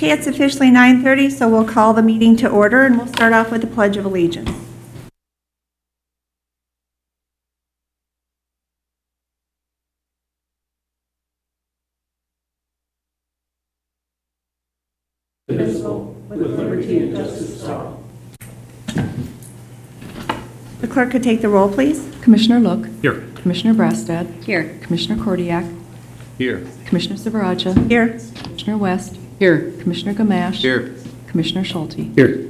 Okay, it's officially 9:30, so we'll call the meeting to order, and we'll start off with the Pledge of Allegiance. The clerk could take the roll, please. Commissioner Look. Here. Commissioner Brastad. Here. Commissioner Kordiak. Here. Commissioner Silveraja. Here. Commissioner West. Here. Commissioner Gamache. Here. Commissioner Schulte. Here.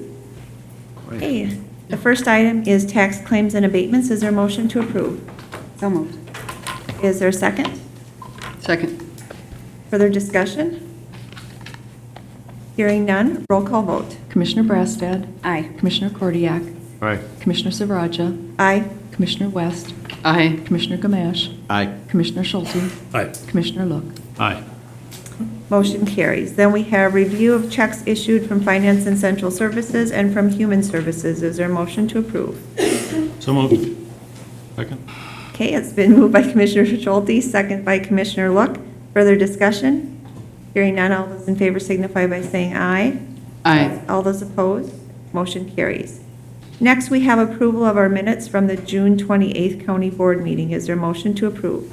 Okay, the first item is tax claims and abatements. Is there a motion to approve? So moved. Is there a second? Second. Further discussion? Hearing none, roll call vote. Commissioner Brastad. Aye. Commissioner Kordiak. Aye. Commissioner Silveraja. Aye. Commissioner West. Aye. Commissioner Gamache. Aye. Commissioner Schulte. Aye. Commissioner Look. Aye. Motion carries. Then we have review of checks issued from Finance and Central Services and from Human Services. Is there a motion to approve? So moved. Second. Okay, it's been moved by Commissioner Schulte, second by Commissioner Look. Further discussion? Hearing none, all those in favor signify by saying aye. Aye. All those opposed? Motion carries. Next, we have approval of our minutes from the June 28th County Board meeting. Is there a motion to approve?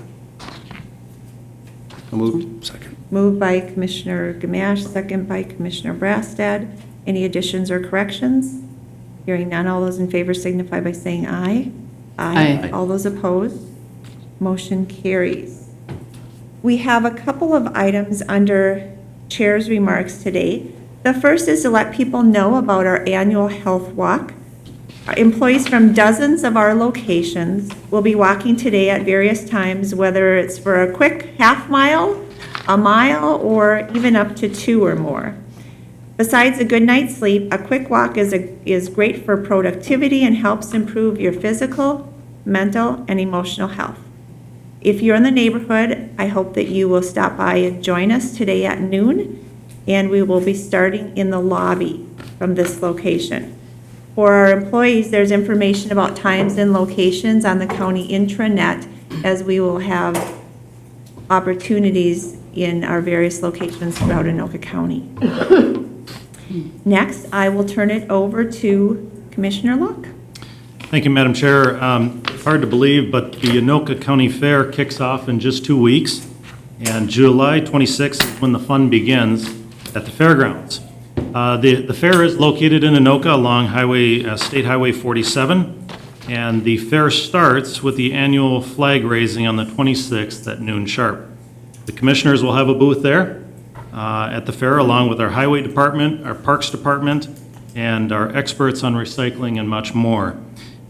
So moved. Second. Moved by Commissioner Gamache, second by Commissioner Brastad. Any additions or corrections? Hearing none, all those in favor signify by saying aye. Aye. All those opposed? Motion carries. We have a couple of items under Chair's remarks today. The first is to let people know about our annual health walk. Our employees from dozens of our locations will be walking today at various times, whether it's for a quick half mile, a mile, or even up to 2 or more. Besides a good night's sleep, a quick walk is great for productivity and helps improve your physical, mental, and emotional health. If you're in the neighborhood, I hope that you will stop by and join us today at noon, and we will be starting in the lobby from this location. For our employees, there's information about times and locations on the county intranet, as we will have opportunities in our various locations throughout Anoka County. Next, I will turn it over to Commissioner Look. Thank you, Madam Chair. It's hard to believe, but the Anoka County Fair kicks off in just 2 weeks, and July 26th is when the fun begins at the fairgrounds. The fair is located in Anoka along State Highway 47, and the fair starts with the annual flag raising on the 26th at noon sharp. The commissioners will have a booth there at the fair, along with our highway department, our parks department, and our experts on recycling and much more.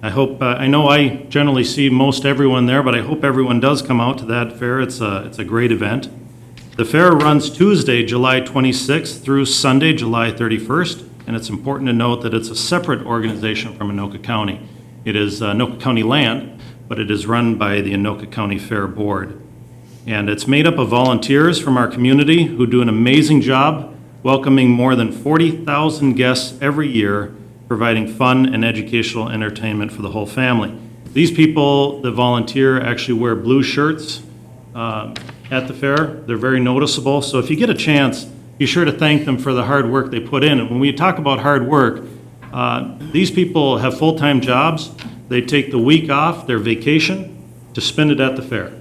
I know I generally see most everyone there, but I hope everyone does come out to that fair. It's a great event. The fair runs Tuesday, July 26th through Sunday, July 31st, and it's important to note that it's a separate organization from Anoka County. It is Anoka County land, but it is run by the Anoka County Fair Board. And it's made up of volunteers from our community who do an amazing job welcoming more than 40,000 guests every year, providing fun and educational entertainment for the whole family. These people that volunteer actually wear blue shirts at the fair. They're very noticeable. So if you get a chance, be sure to thank them for the hard work they put in. And when we talk about hard work, these people have full-time jobs. They take the week off, their vacation, to spend it at the fair.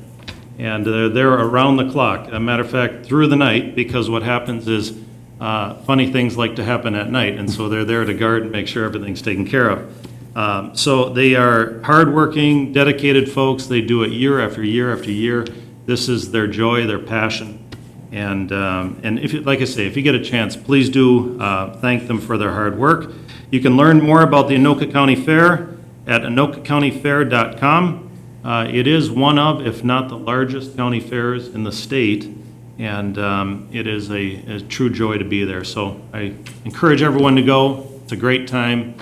And they're there around the clock. As a matter of fact, through the night, because what happens is funny things like to happen at night. And so they're there to guard and make sure everything's taken care of. So they are hardworking, dedicated folks. They do it year after year after year. This is their joy, their passion. And if you, like I say, if you get a chance, please do thank them for their hard work. You can learn more about the Anoka County Fair at anokacountyfair.com. It is one of, if not the largest county fairs in the state, and it is a true joy to be there. So I encourage everyone to go. It's a great time,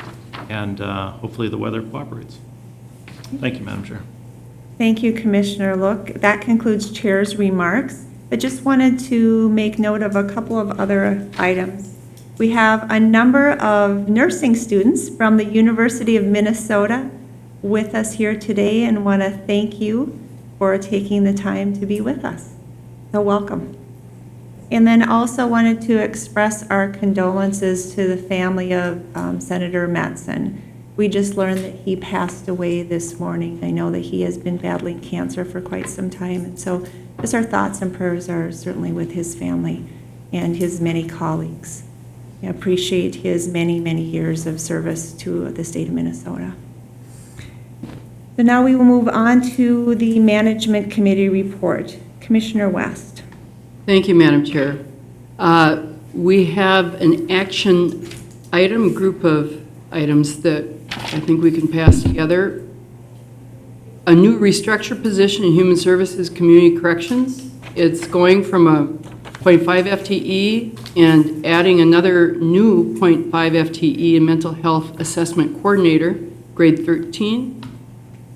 and hopefully the weather cooperates. Thank you, Madam Chair. Thank you, Commissioner Look. That concludes Chair's remarks. I just wanted to make note of a couple of other items. We have a number of nursing students from the University of Minnesota with us here today, and want to thank you for taking the time to be with us. So welcome. And then also wanted to express our condolences to the family of Senator Metzen. We just learned that he passed away this morning. I know that he has been battling cancer for quite some time, and so just our thoughts and prayers are certainly with his family and his many colleagues. I appreciate his many, many years of service to the state of Minnesota. So now we will move on to the Management Committee report. Commissioner West. Thank you, Madam Chair. We have an action item, group of items that I think we can pass together. A new restructure position in Human Services Community Corrections. It's going from a .5 FTE and adding another new .5 FTE in Mental Health Assessment Coordinator, grade 13.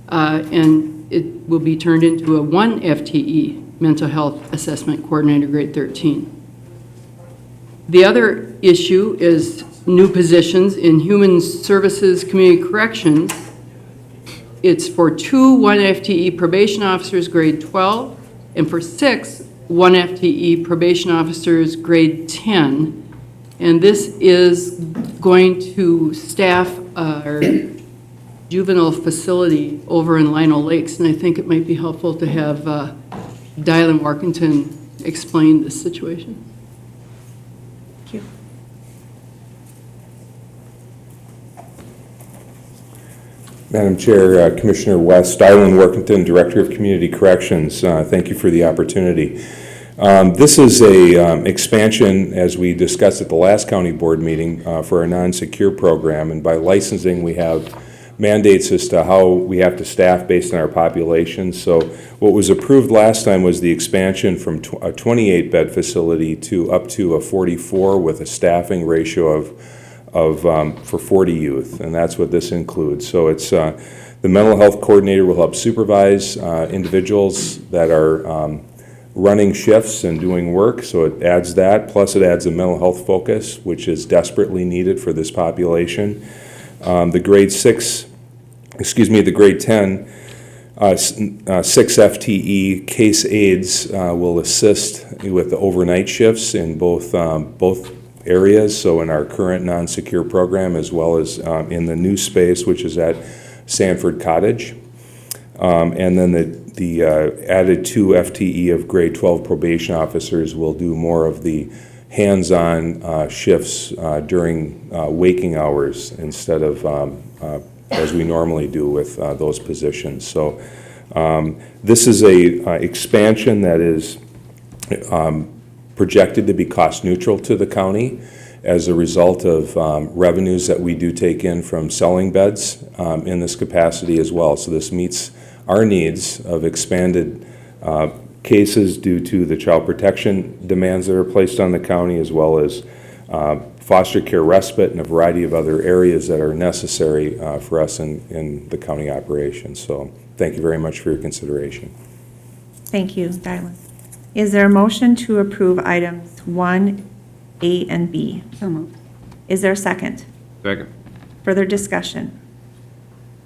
And it will be turned into a 1 FTE Mental Health Assessment Coordinator, grade 13. The other issue is new positions in Human Services Community Corrections. It's for 2 1 FTE probation officers, grade 12, and for 6 1 FTE probation officers, grade 10. And this is going to staff our juvenile facility over in Lionel Lakes, and I think it might be helpful to have Dylan Workington explain this situation. Thank you. Madam Chair, Commissioner West, Dylan Workington, Director of Community Corrections. Thank you for the opportunity. This is a expansion, as we discussed at the last county board meeting, for our non-secure program, and by licensing we have mandates as to how we have to staff based on our population. So what was approved last time was the expansion from a 28-bed facility to up to a 44 with a staffing ratio for 40 youth, and that's what this includes. So it's the mental health coordinator will help supervise individuals that are running shifts and doing work, so it adds that, plus it adds a mental health focus, which is desperately needed for this population. The grade 10, 6 FTE case aides will assist with the overnight shifts in both areas, so in our current non-secure program as well as in the new space, which is at Sanford Cottage. And then the added 2 FTE of grade 12 probation officers will do more of the hands-on shifts during waking hours instead of as we normally do with those positions. So this is a expansion that is projected to be cost neutral to the county as a result of revenues that we do take in from selling beds in this capacity as well. So this meets our needs of expanded cases due to the child protection demands that are placed on the county, as well as foster care respite and a variety of other areas that are necessary for us in the county operations. So thank you very much for your consideration. Thank you, Dylan. Is there a motion to approve items 1, A, and B? So moved. Is there a second? Second. Further discussion?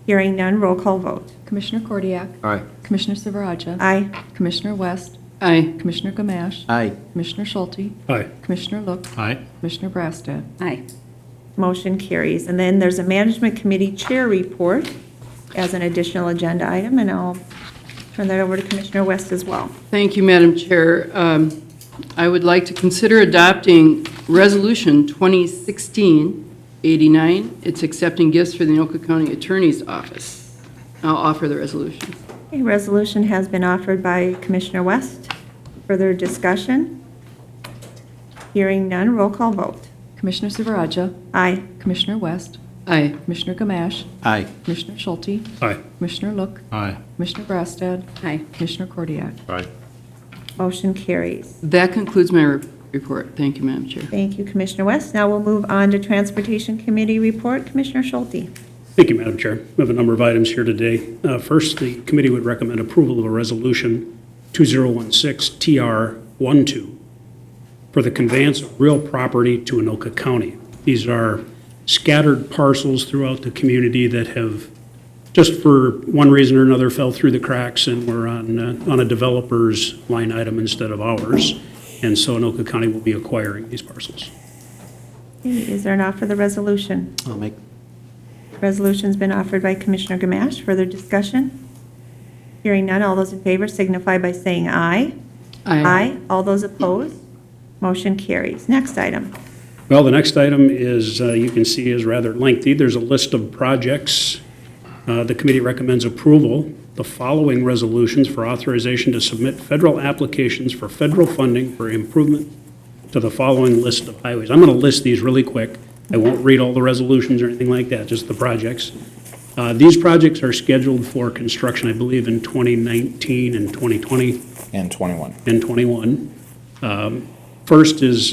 Hearing none, roll call vote. Commissioner Kordiak. Aye. Commissioner Silveraja. Aye. Commissioner West. Aye. Commissioner Gamache. Aye. Commissioner Schulte. Aye. Commissioner Look. Aye. Commissioner Brassad. Aye. Motion carries. And then there's a Management Committee Chair report as an additional agenda item, and I'll turn that over to Commissioner West as well. Thank you, Madam Chair. I would like to consider adopting Resolution 2016-89. It's accepting gifts for the Anoka County Attorney's Office. I'll offer the resolution. A resolution has been offered by Commissioner West. Further discussion? Hearing none, roll call vote. Commissioner Silveraja. Aye. Commissioner West. Aye. Commissioner Gamache. Aye. Commissioner Schulte. Aye. Commissioner Look. Aye. Commissioner Brassad. Aye. Commissioner Kordiak. Aye. Motion carries. That concludes my report. Thank you, Madam Chair. Thank you, Commissioner West. Now we'll move on to Transportation Committee report. Commissioner Schulte. Thank you, Madam Chair. We have a number of items here today. First, the committee would recommend approval of a resolution 2016-TR12 for the conveyance of real property to Anoka County. These are scattered parcels throughout the community that have, just for one reason or another, fell through the cracks and were on a developer's line item instead of ours. and so Anoka County will be acquiring these parcels. Okay, is there an offer for the resolution? I'll make, Resolution's been offered by Commissioner Gamache. Further discussion? Hearing none, all those in favor signify by saying aye. Aye. All those opposed? Motion carries. Next item. Well, the next item is, you can see is rather lengthy. There's a list of projects. The committee recommends approval. The following resolutions for authorization to submit federal applications for federal funding for improvement to the following list of highways. I'm going to list these really quick. I won't read all the resolutions or anything like that, just the projects. These projects are scheduled for construction, I believe, in 2019 and 2020 and 21. and 21. First is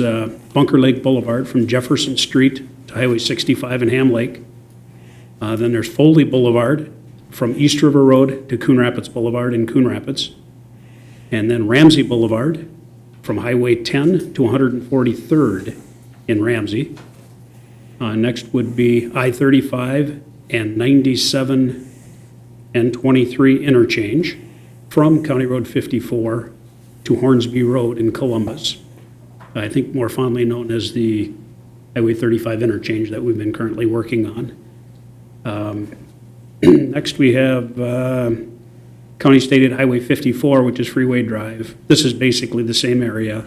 Bunker Lake Boulevard from Jefferson Street to Highway 65 in Ham Lake. Then there's Foley Boulevard from East River Road to Coon Rapids Boulevard in Coon Rapids. And then Ramsey Boulevard from Highway 10 to 143rd in Ramsey. Next would be I-35 and 97 and 23 interchange from County Road 54 to Hornsby Road in Columbus. I think more fondly known as the Highway 35 interchange that we've been currently working on. Next, we have County Stated Highway 54, which is Freeway Drive. This is basically the same area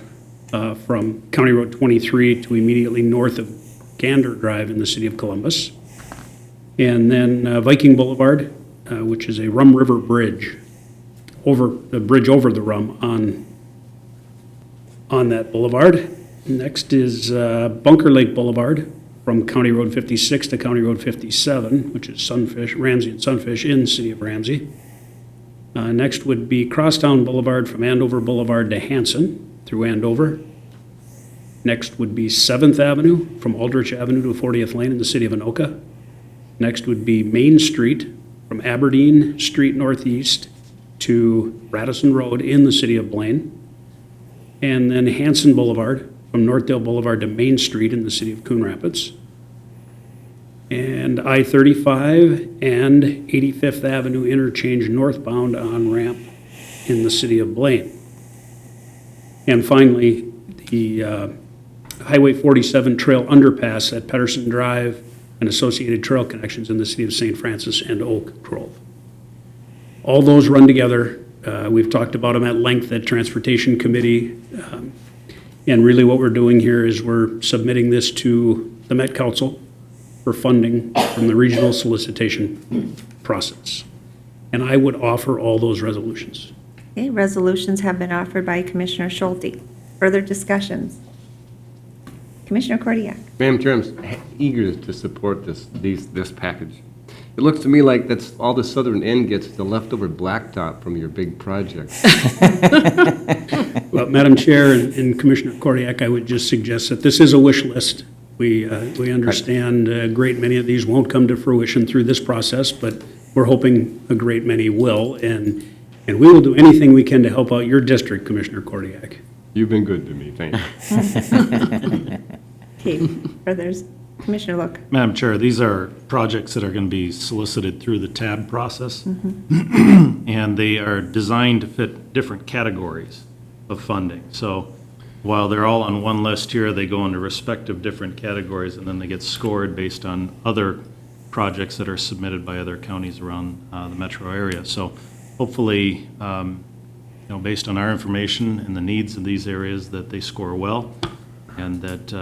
from County Road 23 to immediately north of Gander Drive in the city of Columbus. And then Viking Boulevard, which is a Rum River Bridge, over the bridge over the Rum on that boulevard. Next is Bunker Lake Boulevard from County Road 56 to County Road 57, which is Sunfish, Ramsey and Sunfish in the city of Ramsey. Next would be Crosstown Boulevard from Andover Boulevard to Hanson through Andover. Next would be 7th Avenue from Aldrich Avenue to 40th Lane in the city of Anoka. Next would be Main Street from Aberdeen Street Northeast to Radisson Road in the city of Blaine. And then Hanson Boulevard from Northdale Boulevard to Main Street in the city of Coon Rapids. And I-35 and 85th Avenue interchange northbound on ramp in the city of Blaine. And finally, the Highway 47 trail underpass at Pedersen Drive and associated trail connections in the city of St. Francis and Oak Grove. All those run together. We've talked about them at length at Transportation Committee. And really what we're doing here is we're submitting this to the Met Council for funding from the regional solicitation process. And I would offer all those resolutions. Okay, resolutions have been offered by Commissioner Schulte. Further discussions? Commissioner Kordiak. Madam Chair, I'm eager to support this package. It looks to me like that's all the southern end gets, the leftover blacktop from your big project. Well, Madam Chair and Commissioner Kordiak, I would just suggest that this is a wish list. We understand a great many of these won't come to fruition through this process, but we're hoping a great many will. And we will do anything we can to help out your district, Commissioner Kordiak. You've been good to me, thank you. Okay, others. Commissioner Look. Madam Chair, these are projects that are going to be solicited through the TAB process. And they are designed to fit different categories of funding. So while they're all on one list here, they go into respective different categories, and then they get scored based on other projects that are submitted by other counties around the metro area. So hopefully, based on our information and the needs of these areas, that they score well, and that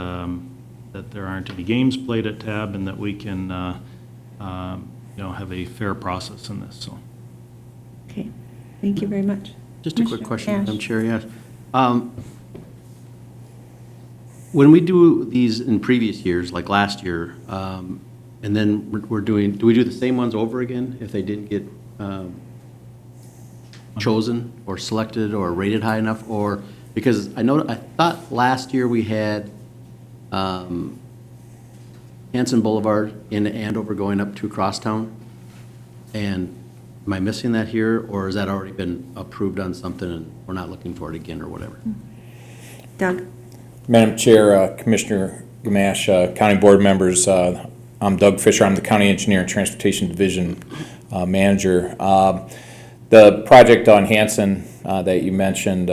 that there aren't any games played at TAB, and that we can have a fair process in this. So. Okay, thank you very much. Just a quick Commissioner question, Ash. Madam Chair, yes. When we do these in previous years, like last year, and then do we do the same ones over again if they didn't get chosen or selected or rated high enough? Or, because I thought last year we had Hanson Boulevard in Andover going up to Crosstown, and am I missing that here, or has that already been approved on something and we're not looking for it again or whatever? Doug. Madam Chair, Commissioner Gamache, County Board members, I'm Doug Fisher. I'm the County Engineer and Transportation Division Manager. The project on Hanson that you mentioned,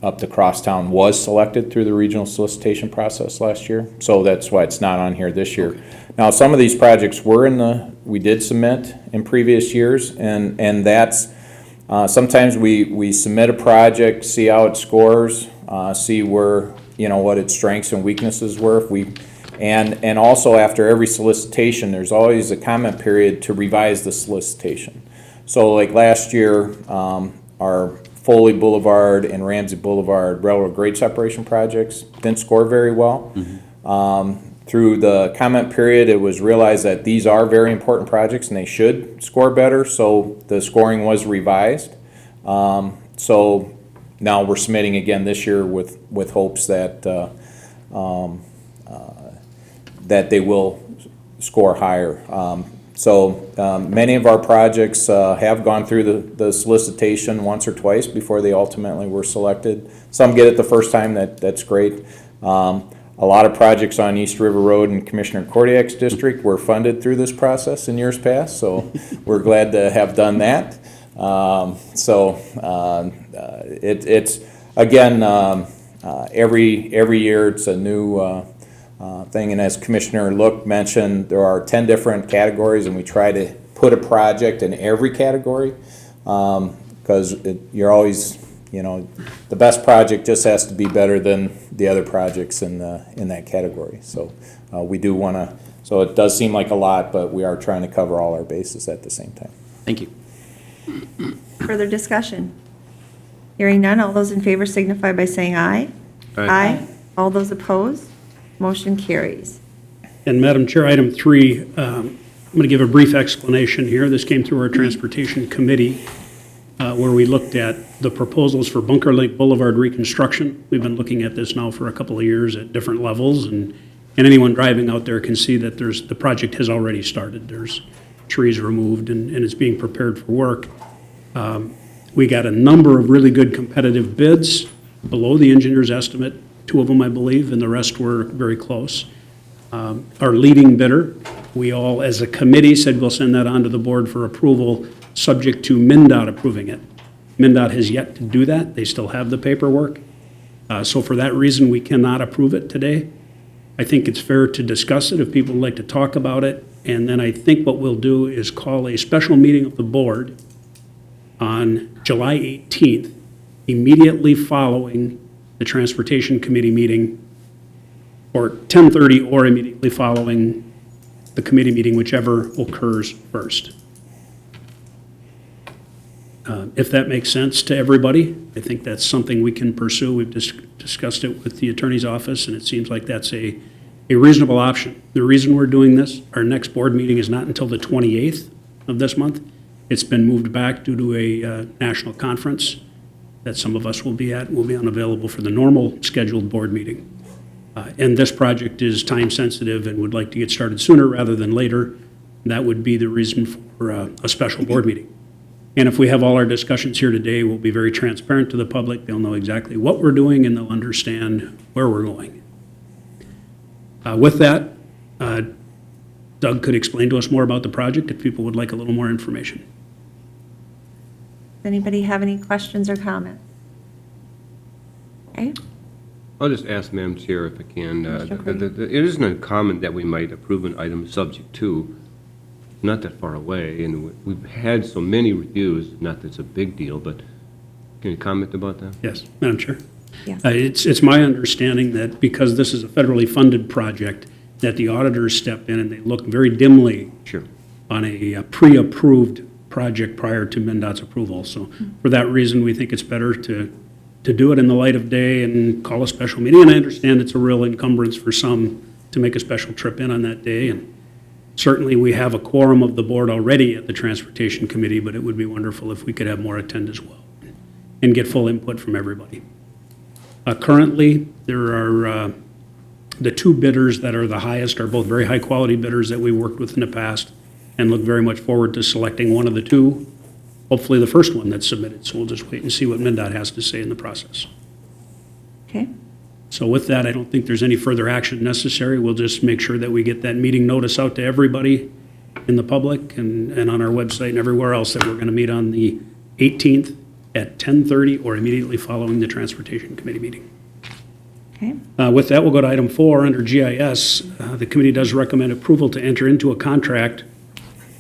up to Crosstown was selected through the regional solicitation process last year, so that's why it's not on here this year. Now, some of these projects we did submit in previous years, and that's, sometimes we submit a project, see how it scores, see where, what its strengths and weaknesses were. And also after every solicitation, there's always a comment period to revise the solicitation. So like last year, our Foley Boulevard and Ramsey Boulevard railroad grade separation projects didn't score very well. Through the comment period, it was realized that these are very important projects and they should score better, so the scoring was revised. So now we're submitting again this year with hopes that that they will score higher. Many of our projects have gone through the solicitation once or twice before they ultimately were selected. Some get it the first time, that's great. A lot of projects on East River Road in Commissioner Kordiak's district were funded through this process in years past, so we're glad to have done that. It's, again, every year it's a new thing, and as Commissioner Look mentioned, there are 10 different categories, and we try to put a project in every category, because you're always, the best project just has to be better than the other projects in that category. So we do want to, so it does seem like a lot, but we are trying to cover all our bases at the same time. Thank you. Further discussion? Hearing none, all those in favor signify by saying aye. Aye. All those opposed? Motion carries. And Madam Chair, item 3, I'm going to give a brief explanation here. This came through our Transportation Committee, where we looked at the proposals for Bunker Lake Boulevard reconstruction. We've been looking at this now for a couple of years at different levels, and anyone driving out there can see that the project has already started. There's trees removed, and it's being prepared for work. We got a number of really good competitive bids below the engineer's estimate, 2 of them, I believe, and the rest were very close. Our leading bidder, we all, as a committee, said we'll send that on to the board for approval, subject to MnDOT approving it. MnDOT has yet to do that. They still have the paperwork. So for that reason, we cannot approve it today. I think it's fair to discuss it if people would like to talk about it. And then I think what we'll do is call a special meeting of the board on July 18th, immediately following the Transportation Committee meeting, or 10:30, or immediately following the committee meeting, whichever occurs first. If that makes sense to everybody, I think that's something we can pursue. We've discussed it with the attorney's office, and it seems like that's a reasonable option. The reason we're doing this, our next board meeting is not until the 28th of this month. It's been moved back due to a national conference that some of us will be at. We'll be unavailable for the normal scheduled board meeting. And this project is time-sensitive and would like to get started sooner rather than later. That would be the reason for a special board meeting. And if we have all our discussions here today, we'll be very transparent to the public. They'll know exactly what we're doing, and they'll understand where we're going. With that, Doug could explain to us more about the project if people would like a little more information. Does anybody have any questions or comments? Okay, I'll just ask Madam Chair if I can. Mr. Cody. It isn't uncommon that we might approve an item subject to, not that far away, and we've had so many reviews, not that it's a big deal, but can you comment about that? Yes, Madam Chair. Yes. It's my understanding that because this is a federally funded project, that the auditors step in and they look very dimly Sure. on a pre-approved project prior to MnDOT's approval. So for that reason, we think it's better to do it in the light of day and call a special meeting. And I understand it's a real encumbrance for some to make a special trip in on that day. And certainly, we have a quorum of the board already at the Transportation Committee, but it would be wonderful if we could have more attend as well and get full input from everybody. Currently, there are the 2 bidders that are the highest are both very high-quality bidders that we worked with in the past and look very much forward to selecting one of the 2, hopefully the first one that's submitted. So we'll just wait and see what MnDOT has to say in the process. okay. So with that, I don't think there's any further action necessary. We'll just make sure that we get that meeting notice out to everybody in the public and on our website and everywhere else that we're going to meet on the 18th at 10:30 or immediately following the Transportation Committee meeting. Okay, With that, we'll go to item 4 under GIS. The committee does recommend approval to enter into a contract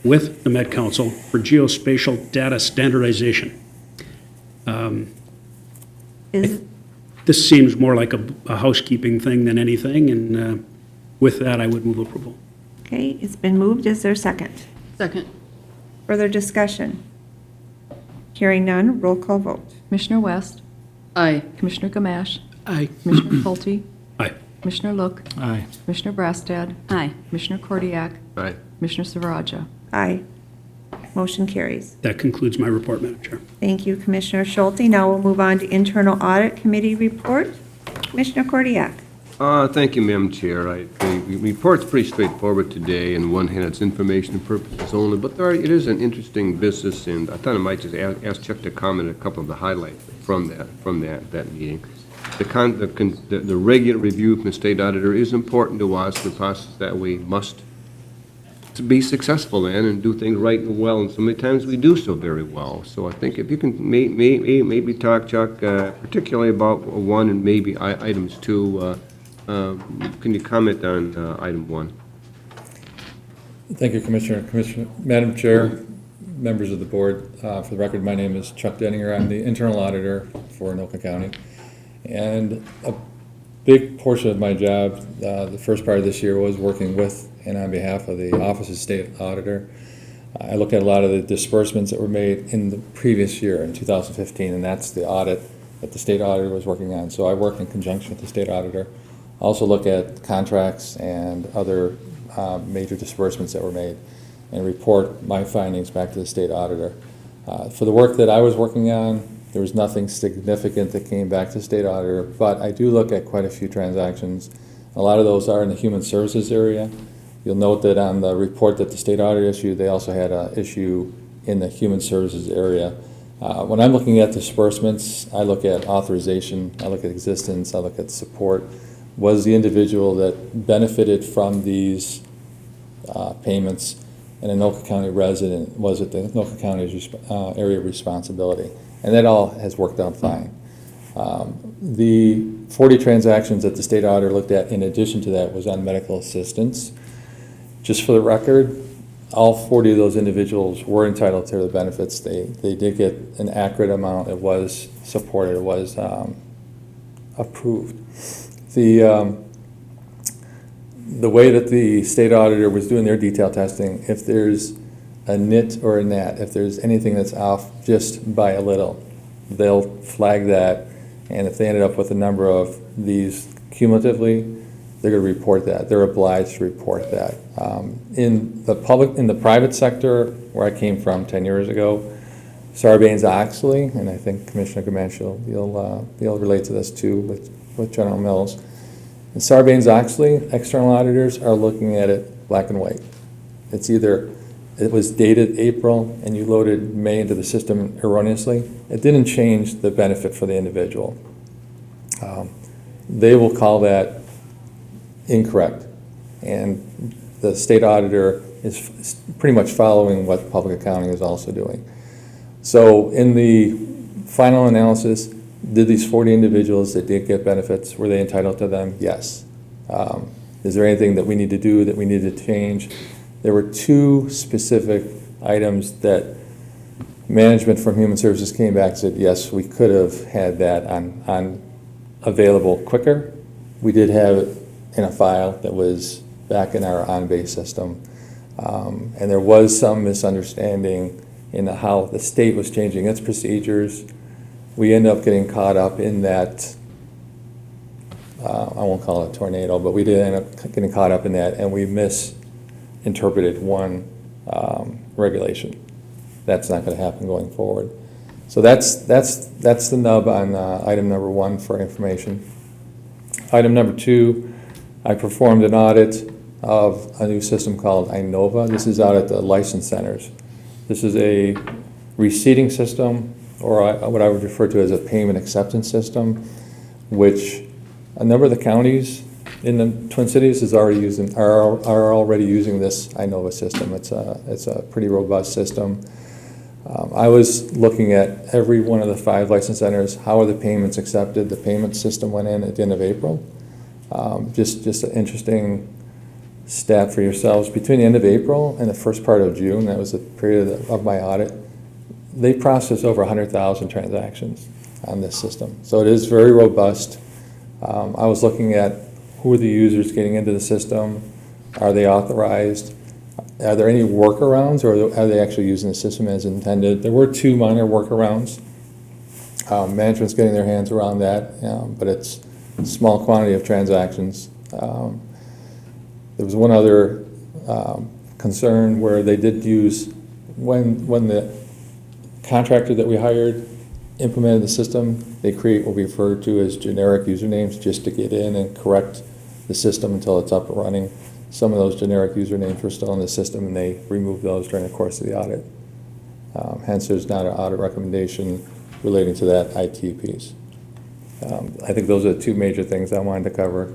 with the Met Council for geospatial data standardization. is, This seems more like a housekeeping thing than anything, and with that, I would move approval. okay, it's been moved. Is there a second? Second. Further discussion? Hearing none, roll call vote. Commissioner West, Aye. Commissioner Gamache, Aye. Commissioner Schulte, Aye. Commissioner Look, Aye. Commissioner Brastad, Aye. Commissioner Kordiak, Aye. Commissioner Silveraja. Aye. Motion carries. That concludes my report, Madam Chair. Thank you, Commissioner Schulte. Now we'll move on to Internal Audit Committee report. Commissioner Kordiak. Thank you, Madam Chair. The report's pretty straightforward today. On one hand, it's information purposes only, but it is an interesting business, and I thought I might just ask Chuck to comment on a couple of the highlights from that meeting. The regular review from the state auditor is important to us, the process that we must to be successful in and do things right and well, and so many times we do so very well. So I think if you can maybe talk, Chuck, particularly about 1 and maybe items 2, can you comment on item 1? Thank you, Commissioner. Madam Chair, members of the board, for the record, my name is Chuck Denninger. I'm the internal auditor for Anoka County. And a big portion of my job, the first part of this year, was working with and on behalf of the Office of State Auditor. I looked at a lot of the disbursements that were made in the previous year, in 2015, and that's the audit that the state auditor was working on. So I work in conjunction with the state auditor. I also look at contracts and other major disbursements that were made and report my findings back to the state auditor. For the work that I was working on, there was nothing significant that came back to the state auditor, but I do look at quite a few transactions. A lot of those are in the human services area. You'll note that on the report that the state auditor issued, they also had an issue in the human services area. When I'm looking at disbursements, I look at authorization, I look at existence, I look at support. Was the individual that benefited from these payments an Anoka County resident? Was it the Anoka County's area of responsibility? And that all has worked out fine. The 40 transactions that the state auditor looked at in addition to that was on medical assistance. Just for the record, all 40 of those individuals were entitled to the benefits. They did get an accurate amount. It was supported. It was approved. The way that the state auditor was doing their detail testing, if there's a nit or a nat, if there's anything that's off just by a little, they'll flag that, and if they ended up with a number of these cumulatively, they're going to report that. They're obliged to report that. In the private sector, where I came from 10 years ago, Sarbanes-Oxley, and I think Commissioner Gamache, you'll relate to this too with General Mills. In Sarbanes-Oxley, external auditors are looking at it black and white. It's either it was dated April and you loaded May into the system erroneously. It didn't change the benefit for the individual. They will call that incorrect, and the state auditor is pretty much following what public accounting is also doing. So in the final analysis, did these 40 individuals that did get benefits, were they entitled to them? Yes. Is there anything that we need to do, that we need to change? There were 2 specific items that management from Human Services came back and said, yes, we could have had that on available quicker. We did have it in a file that was back in our on-base system. And there was some misunderstanding in how the state was changing its procedures. We end up getting caught up in that, I won't call it a tornado, but we did end up getting caught up in that, and we misinterpreted one regulation. That's not going to happen going forward. So that's the nub on item number 1 for information. Item number 2, I performed an audit of a new system called Inova. This is out at the license centers. This is a receipting system, or what I would refer to as a payment acceptance system, which a number of the counties in the Twin Cities are already using this Inova system. It's a pretty robust system. I was looking at every one of the 5 license centers, how are the payments accepted? The payment system went in at the end of April. Just an interesting stat for yourselves. Between the end of April and the first part of June, that was the period of my audit, they processed over 100,000 transactions on this system. So it is very robust. I was looking at who are the users getting into the system, are they authorized, are there any workarounds, or are they actually using the system as intended? There were 2 minor workarounds. Management's getting their hands around that, but it's a small quantity of transactions. There was one other concern where they did use, when the contractor that we hired implemented the system, they create what we refer to as generic usernames just to get in and correct the system until it's up and running. Some of those generic usernames were still in the system, and they removed those during the course of the audit. Hence, there's not an audit recommendation relating to that IT piece. I think those are the 2 major things I wanted to cover.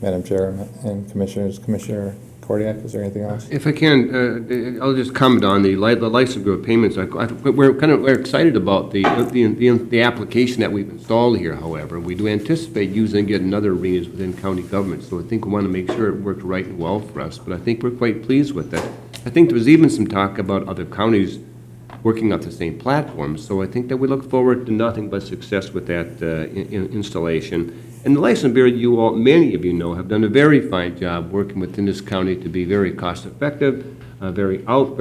Madam Chair and Commissioners. Commissioner Kordiak, is there anything else? If I can, I'll just comment on the license group payments. We're excited about the application that we've installed here, however. We do anticipate using it in other arenas within county government, so I think we want to make sure it worked right and well for us, but I think we're quite pleased with it. I think there was even some talk about other counties working off the same platform, so I think that we look forward to nothing but success with that installation. And the License Bureau, you all, many of you know, have done a very fine job working within this county to be very cost-effective, very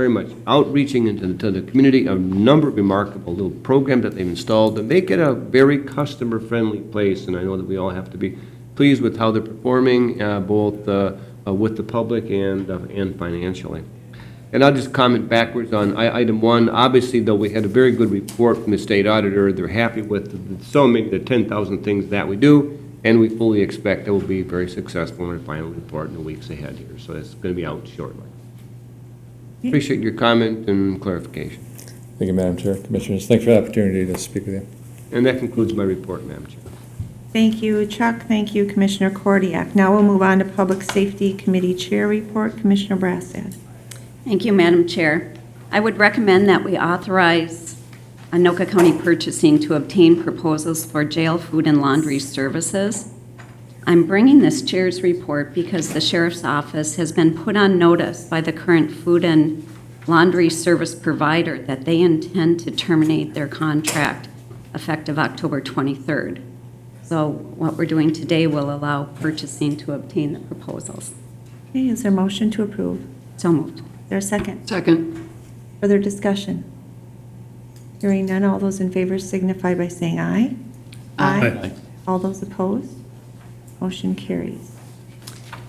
much outreaching into the community, a number of remarkable little programs that they've installed to make it a very customer-friendly place, and I know that we all have to be pleased with how they're performing, both with the public and financially. And I'll just comment backwards on item 1. Obviously, though, we had a very good report from the state auditor. They're happy with so many, the 10,000 things that we do, and we fully expect it will be very successful in our final report in the weeks ahead here. So it's going to be out shortly. Appreciate your comment and clarification. Thank you, Madam Chair. Commissioners, thanks for the opportunity to speak with you. And that concludes my report, Madam Chair. Thank you, Chuck. Thank you, Commissioner Kordiak. Now we'll move on to Public Safety Committee Chair Report. Commissioner Brassad. Thank you, Madam Chair. I would recommend that we authorize Anoka County Purchasing to obtain proposals for jail food and laundry services. I'm bringing this chair's report because the Sheriff's Office has been put on notice by the current food and laundry service provider that they intend to terminate their contract effective October 23rd. So what we're doing today will allow purchasing to obtain the proposals. Okay, is there a motion to approve? So moved. Is there a second? Second. Further discussion? Hearing none, all those in favor signify by saying aye. Aye. All those opposed? Motion carries.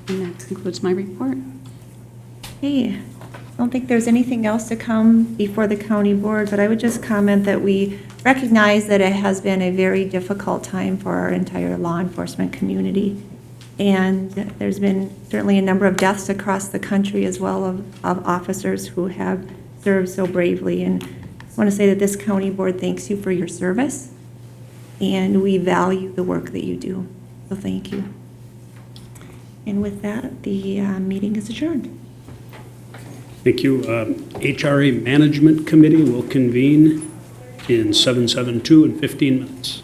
And that concludes my report. Hey, I don't think there's anything else to come before the county board, but I would just comment that we recognize that it has been a very difficult time for our entire law enforcement community. And there's been certainly a number of deaths across the country as well of officers who have served so bravely. And I want to say that this county board thanks you for your service, and we value the work that you do. So thank you. And with that, the meeting is adjourned. Thank you. HRA Management Committee will convene in 7:72 in 15 minutes.